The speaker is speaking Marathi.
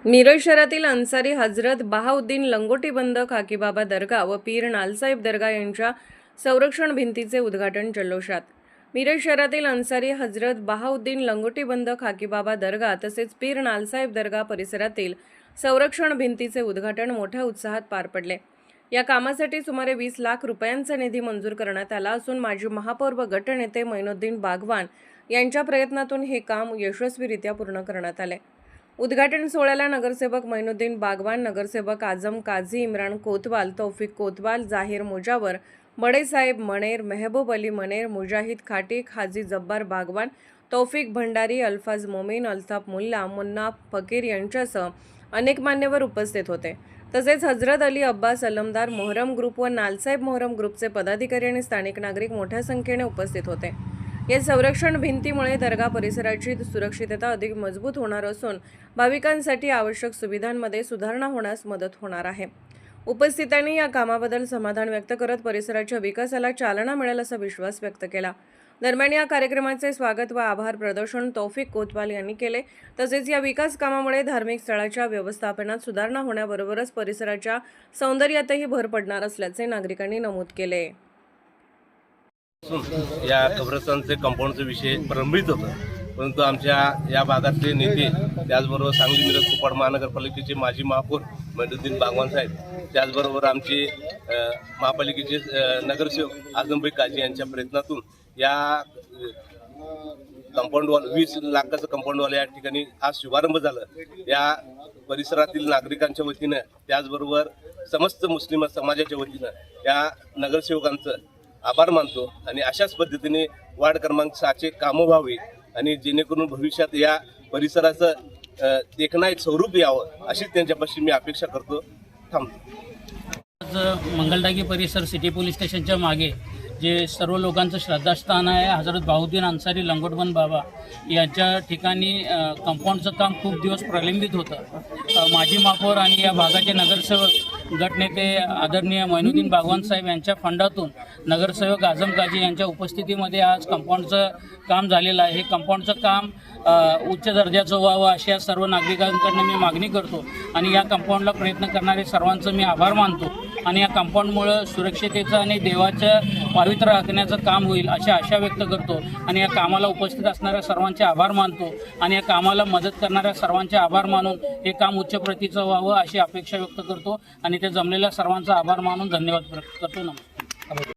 मिरज शहरातील अन्सारी हजरत बहाउद्दीन लंगोटी बंद खाकीबाबा दर्गा व पीर नालसाहेब दर्गा यांच्या संरक्षण भिंतीचे उद्घाटन जल्लोषात। मिरज शहरातील अन्सारी हजरत बहाउद्दीन लंगोटी बंद खाकीबाबा दर्गा तसेच पीर नालसाहेब दर्गा परिसरातील संरक्षण भिंतीचे उद्घाटन मोठ्या उत्साहात पार पडले। या कामासाठी सुमारे 20 लाख रुपयांचा निधी मंजूर करण्यात आला असून माजी महापौर व गटनेते मैनुद्दीन बागवान यांच्या प्रयत्नातून हे काम यशस्वीरित्या पूर्ण करण्यात आले। उद्घाटन सोहळ्याला नगरसेवक मैनुद्दीन बागवान, नगरसेवक आजम काझी, इम्रान कोतवाल, तौफिक कोतवाल, जाहीर मुजावर, बड़े साहेब मनेर, मेहबूब अली मनेर, मुजाहिद खाटिक, हाजी जब्बार बागवान, तौफिक भंडारी, अल्फाज मोमीन, अल्ताफ मुल्ला, मुन्ना फकीर यांच्यासह अनेक मान्यवर उपस्थित होते। तसेच हजरत अली अब्बास अलमदार मोहरम ग्रुप व नालसाहेब मोहरम ग्रुपचे पदाधिकारी आणि स्थानिक नागरिक मोठ्या संख्येने उपस्थित होते। या संरक्षण भिंतीमुळे दर्गा परिसराची सुरक्षितता अधिक मजबूत होणार असून भाविकांसाठी आवश्यक सुविधांमध्ये सुधारणा होण्यास मदत होणार आहे। उपस्थितांनी या कामाबद्दल समाधान व्यक्त करत परिसराच्या विकासाला चालना मिळेल असा विश्वास व्यक्त केला। दरम्यान या कार्यक्रमाचे स्वागत व आभार प्रदर्शन तौफिक कोतवाल यांनी केले। तसेच या विकास कामामुळे धार्मिक स्थळाच्या व्यवस्थापनात सुधारणा होण्याबरोबरच परिसराच्या सौंदर्यातही भर पडणार असल्याचे नागरिकांनी नमूद केले। या कब्रस्तानचे कंपाऊंडचा विषय प्रलंबित होता, परंतु आमच्या या भागातले नेते, त्याचबरोबर सांगली मिरज कुपवाड महानगरपालिकेचे माजी महापौर मैनुद्दीन बागवान साहेब, त्याचबरोबर आमचे महापालिकेचे नगरसेवक आजमभाई काझी यांच्या प्रयत्नातून या कंपाऊंडवाला 20 लाखाचं कंपाऊंडवाला या ठिकाणी आज शुभारंभ झाला। या परिसरातील नागरिकांच्या वतीनं, त्याचबरोबर समस्त मुस्लिम समाजाच्या वतीनं या नगरसेवकांचं आभार मानतो आणि अशाच पद्धतीने वार्ड क्रमांक 6चे कामं व्हावी आणि जेणेकरून भविष्यात या परिसराचं देखणं एक स्वरूप यावं अशी त्यांच्यापाशी मी अपेक्षा करतो। थांबतो। आज मंगलटाकी परिसर सिटी पोलीस स्टेशनच्या मागे जे सर्व लोकांचं श्रद्धास्थान आहे, हजरत बहाउद्दीन अन्सारी लंगोटबंद बाबा यांच्या ठिकाणी कंपाऊंडचं काम खूप दिवस प्रलंबित होतं। माजी महापौर आणि या भागाचे नगरसेवक गटनेते आदरणीय मैनुद्दीन बागवान साहेब यांच्या फंडातून नगरसेवक आजम काझी यांच्या उपस्थितीमध्ये आज कंपाऊंडचं काम झालेलं आहे। हे कंपाऊंडचं काम उच्च दर्जाचं व्हावं अशा या सर्व नागरिकांकडून मी मागणी करतो आणि या कंपाऊंडला प्रयत्न करणारे सर्वांचं मी आभार मानतो आणि या कंपाऊंडमुळं सुरक्षितेचं आणि देवाचं पावित्र्य राखण्याचं काम होईल अशी आशा व्यक्त करतो आणि या कामाला उपस्थित असणाऱ्या सर्वांचे आभार मानतो आणि या कामाला मदत करणाऱ्या सर्वांचे आभार मानून हे काम उच्च प्रतीचं व्हावं अशी अपेक्षा व्यक्त करतो आणि ते जमलेल्या सर्वांचा आभार मानून धन्यवाद व्यक्त करतो। नमस्कार।